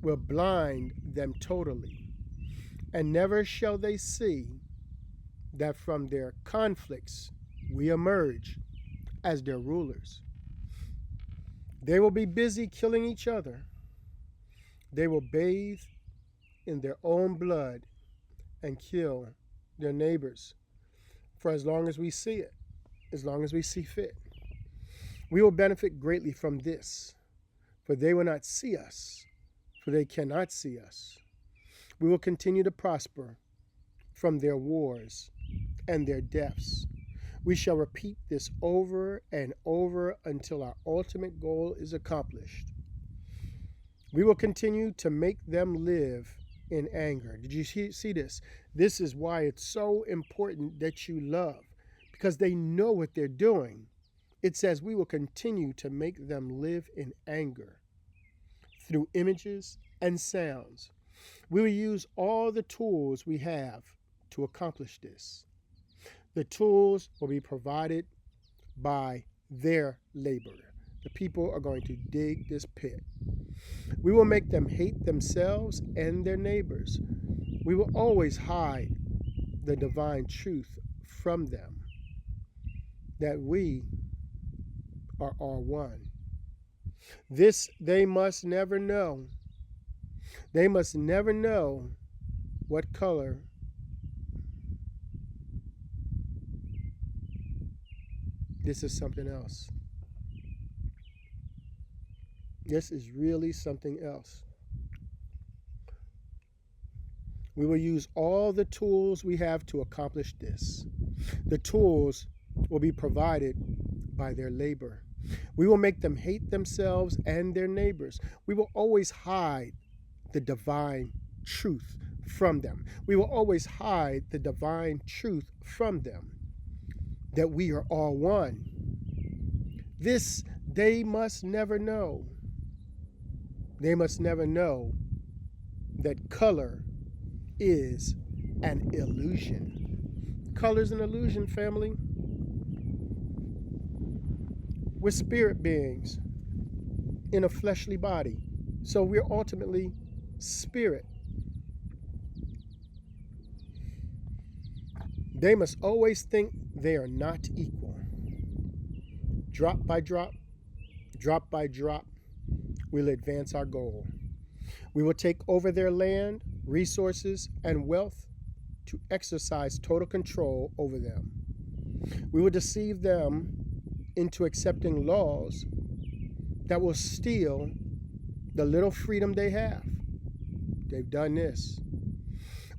will blind them totally, and never shall they see that from their conflicts we emerge as their rulers. They will be busy killing each other. They will bathe in their own blood and kill their neighbors for as long as we see it, as long as we see fit. We will benefit greatly from this, for they will not see us, for they cannot see us. We will continue to prosper from their wars and their deaths. We shall repeat this over and over until our ultimate goal is accomplished. We will continue to make them live in anger. Did you see this? This is why it's so important that you love, because they know what they're doing. It says we will continue to make them live in anger through images and sounds. We will use all the tools we have to accomplish this. The tools will be provided by their labor. The people are going to dig this pit. We will make them hate themselves and their neighbors. We will always hide the divine truth from them, that we are all one. This they must never know. They must never know what color this is. Something else. This is really something else. We will use all the tools we have to accomplish this. The tools will be provided by their labor. We will make them hate themselves and their neighbors. We will always hide the divine truth from them. We will always hide the divine truth from them, that we are all one. This they must never know. They must never know that color is an illusion. Color's an illusion, family. We're spirit beings in a fleshly body, so we're ultimately spirit. They must always think they are not equal. Drop by drop by drop, we'll advance our goal. We will take over their land, resources, and wealth to exercise total control over them. We will deceive them into accepting laws that will steal the little freedom they have. They've done this.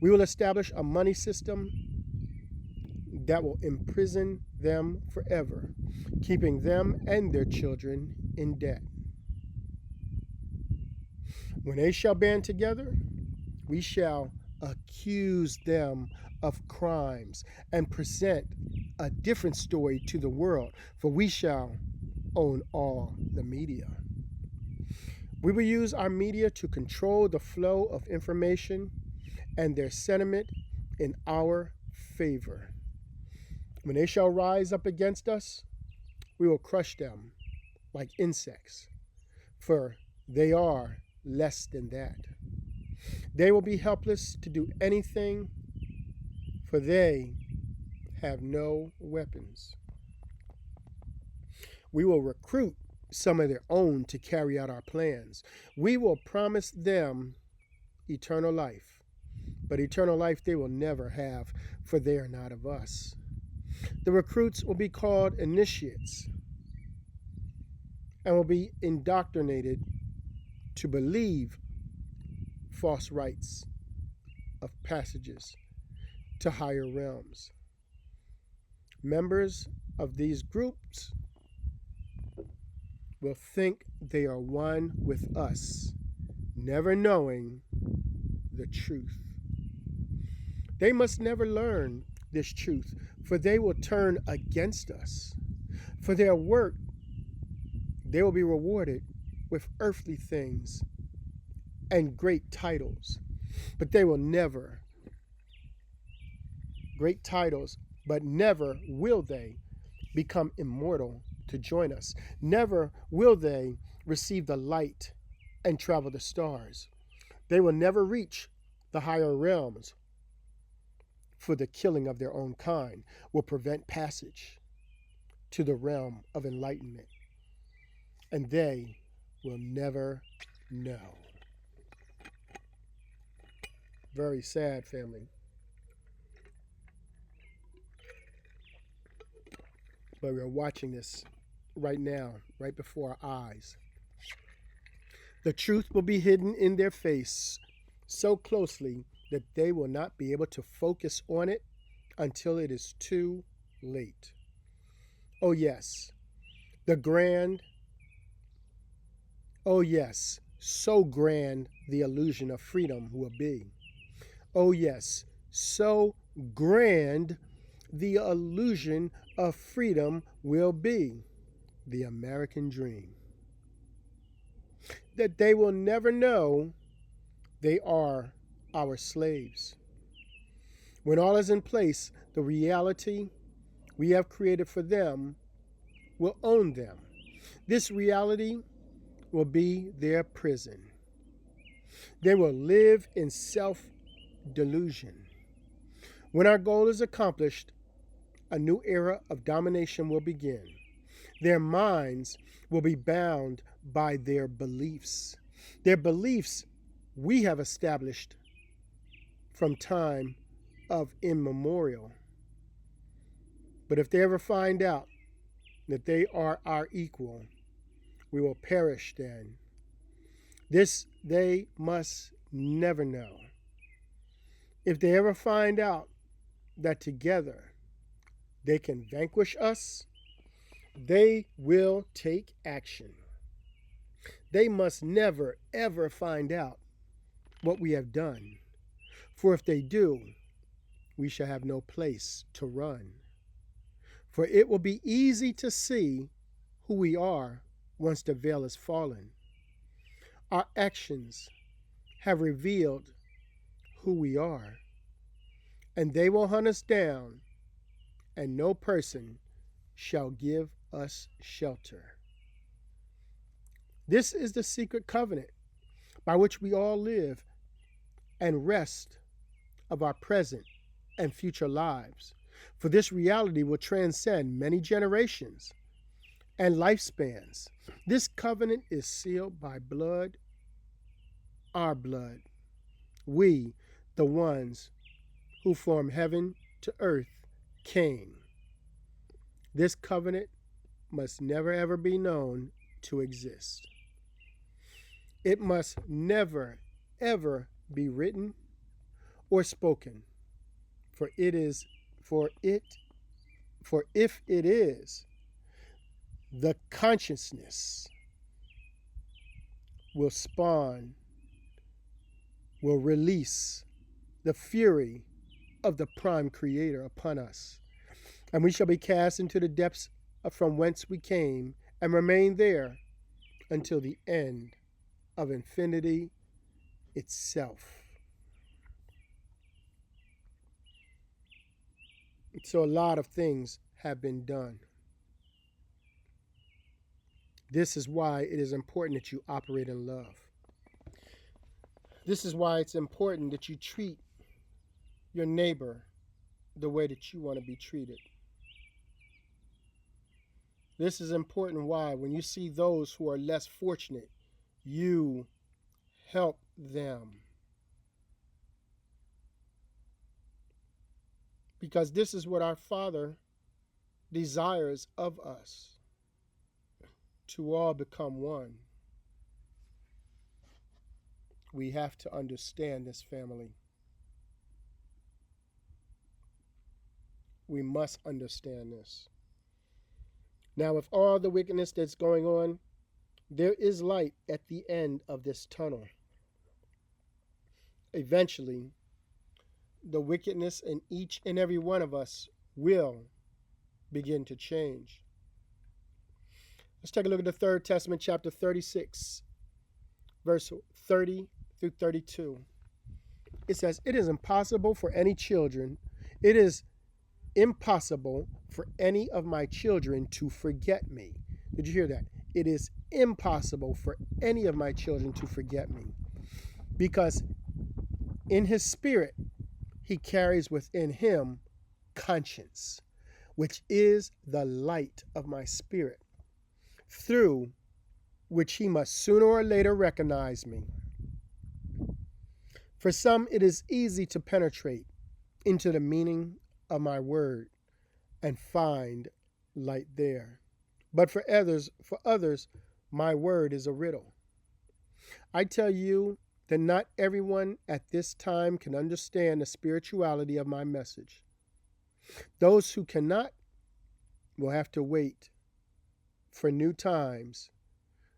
We will establish a money system that will imprison them forever, keeping them and their children in debt. When they shall band together, we shall accuse them of crimes, and present a different story to the world, for we shall own all the media. We will use our media to control the flow of information and their sentiment in our favor. When they shall rise up against us, we will crush them like insects, for they are less than that. They will be helpless to do anything, for they have no weapons. We will recruit some of their own to carry out our plans. We will promise them eternal life, but eternal life they will never have, for they are not of us. The recruits will be called initiates and will be indoctrinated to believe false rites of passages to higher realms. Members of these groups will think they are one with us, never knowing the truth. They must never learn this truth, for they will turn against us. For their work, they will be rewarded with earthly things and great titles, but they will never, great titles, but never will they become immortal to join us. Never will they receive the light and travel the stars. They will never reach the higher realms, for the killing of their own kind will prevent passage to the realm of enlightenment, and they will never know. Very sad, family. But we're watching this right now, right before our eyes. The truth will be hidden in their face so closely that they will not be able to focus on it until it is too late. Oh yes, oh yes, so grand the illusion of freedom will be. Oh yes, so grand the illusion of freedom will be. The American dream. That they will never know they are our slaves. When all is in place, the reality we have created for them will own them. This reality will be their prison. They will live in self-delusion. When our goal is accomplished, a new era of domination will begin. Their minds will be bound by their beliefs. Their beliefs we have established from time of immemorial. But if they ever find out that they are our equal, we will perish then. This they must never know. If they ever find out that together they can vanquish us, they will take action. They must never, ever find out what we have done. For if they do, we shall have no place to run. For it will be easy to see who we are once the veil is fallen. Our actions have revealed who we are, and they will hunt us down, and no person shall give us shelter. This is the secret covenant by which we all live and rest of our present and future lives. For this reality will transcend many generations and lifespans. This covenant is sealed by blood, our blood. We, the ones who form heaven to earth, came. This covenant must never ever be known to exist. It must never ever be written or spoken, for if it is, the consciousness will release the fury of the prime creator upon us. And we shall be cast into the depths from whence we came and remain there until the end of infinity itself. So a lot of things have been done. This is why it is important that you operate in love. This is why it's important that you treat your neighbor the way that you want to be treated. This is important why when you see those who are less fortunate, you help them. Because this is what our Father desires of us, to all become one. We have to understand this, family. We must understand this. Now, with all the wickedness that's going on, there is light at the end of this tunnel. Eventually, the wickedness in each and every one of us will begin to change. Let's take a look at the Third Testament, chapter 36, verse 30 through 32. It says, it is impossible for any of my children to forget me. Did you hear that? It is impossible for any of my children to forget me. Because in his spirit, he carries within him conscience, which is the light of my spirit, through which he must sooner or later recognize me. For some, it is easy to penetrate into the meaning of my word and find light there. But for others, my word is a riddle. I tell you that not everyone at this time can understand the spirituality of my message. Those who cannot will have to wait for new times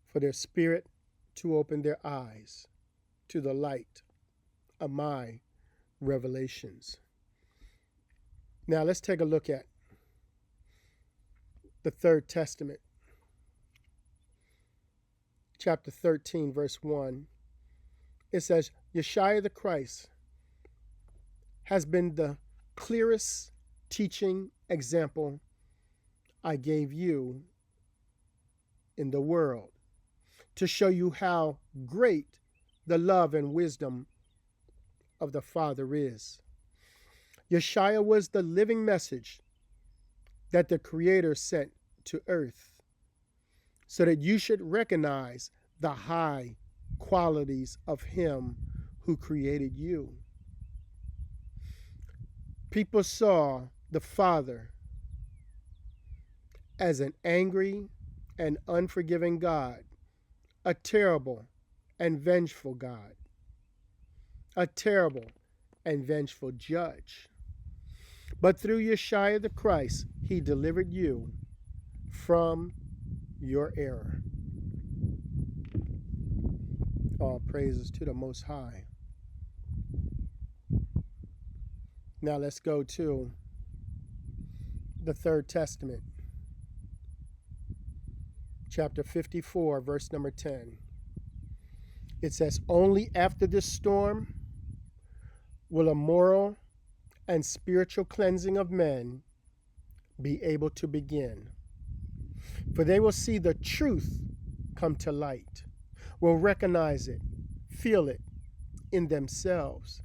for their spirit to open their eyes to the light of my revelations. Now let's take a look at the Third Testament, chapter 13, verse 1. It says, Yeshua the Christ has been the clearest teaching example I gave you in the world to show you how great the love and wisdom of the Father is. Yeshua was the living message that the Creator sent to earth so that you should recognize the high qualities of him who created you. People saw the Father as an angry and unforgiving God, a terrible and vengeful God, a terrible and vengeful judge. But through Yeshua the Christ, he delivered you from your error. All praises to the Most High. Now let's go to the Third Testament, chapter 54, verse number 10. It says, only after this storm will a moral and spiritual cleansing of men be able to begin. For they will see the truth come to light, will recognize it, feel it in themselves,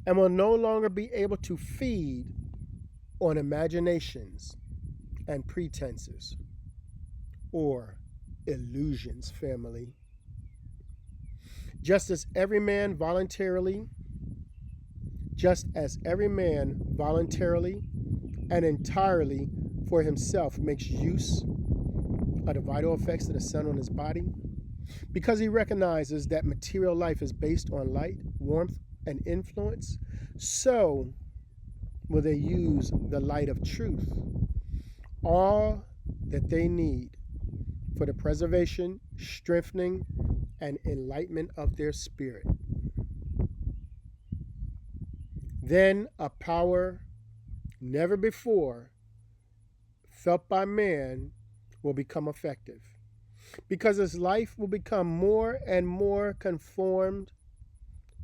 and will no longer be able to feed on imaginations and pretenses or illusions, family. Just as every man voluntarily and entirely for himself makes use of the vital effects of the sun on his body, because he recognizes that material life is based on light, warmth, and influence, so will they use the light of truth, all that they need for the preservation, strengthening, and enlightenment of their spirit. Then a power never before felt by man will become effective, because his life will become more and more conformed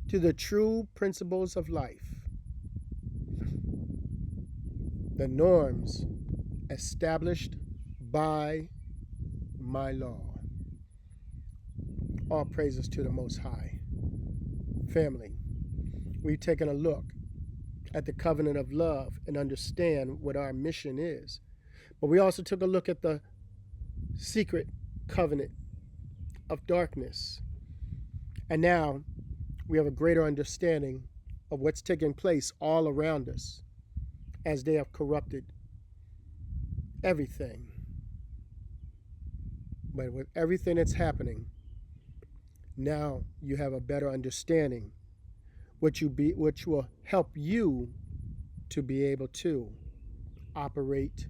to the true principles of life, the norms established by my law. All praises to the Most High. Family, we've taken a look at the covenant of love and understand what our mission is. But we also took a look at the secret covenant of darkness. And now we have a greater understanding of what's taking place all around us as they have corrupted everything. But with everything that's happening, now you have a better understanding, which will help you to be able to operate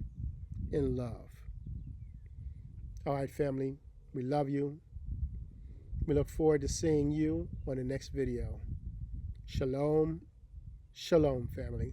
in love. All right, family, we love you. We look forward to seeing you on the next video. Shalom, shalom, family.